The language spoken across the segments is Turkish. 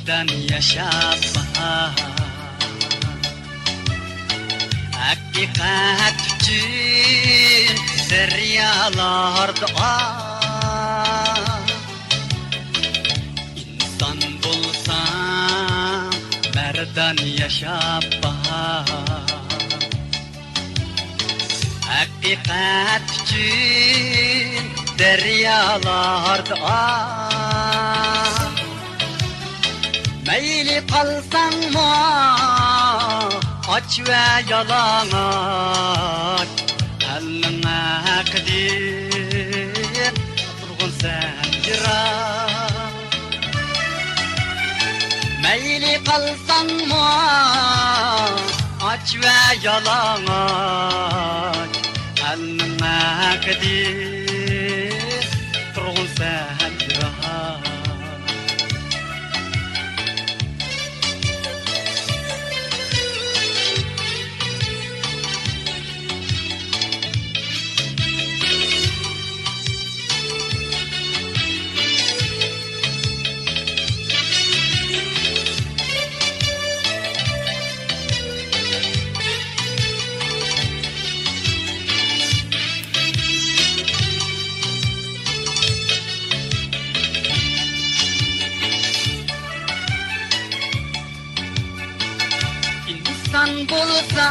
merdan yaşap hakikat için deryalarda insan bulsam merdan yaşap hakikat için deryalarda meyli kalsan mı aç ve yalamaç eline kadir durgun sen yıra meyli kalsan mı aç ve yalamaç eline kadir durgun sen yıra İnsan bulsa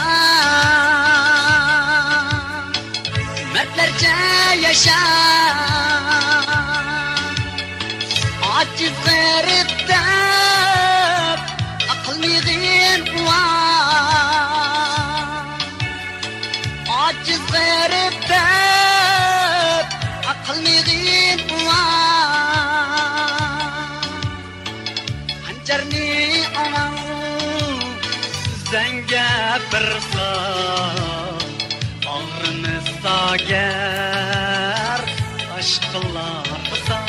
mertlerce yaşar aciz garipten akıl mizin var aciz garipten akıl mizin var hancarni aman zenge birsa ağrınızda ger aşklarsa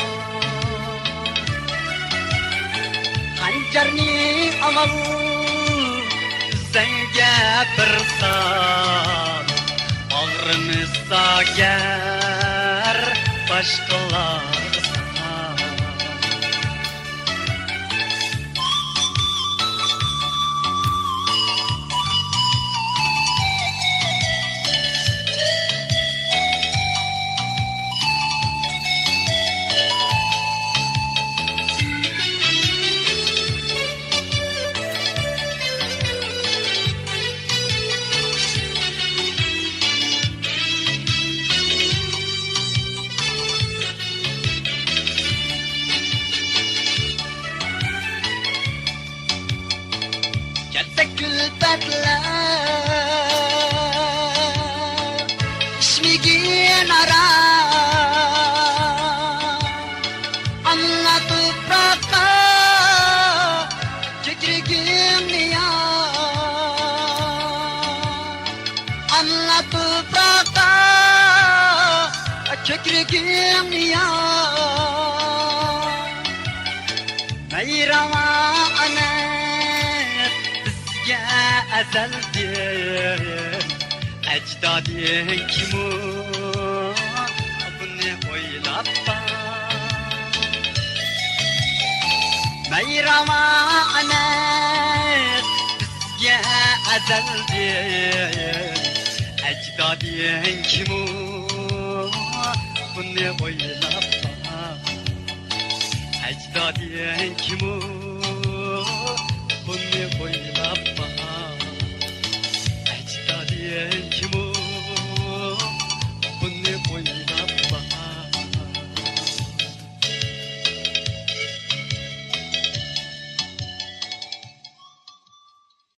hancarni amal zenge birsa ağrınızda ger başkalarsa Külbetler İşmigin ara Anla toprakta Çekirgin ya Anla toprakta Çekirgin ya Meyrama anet ezeldir ecdadin kimu bunu oylappa meyrama anet bizge ezeldir ecdadin kimu bunu oylappa ecdadin kimu bunu oylappa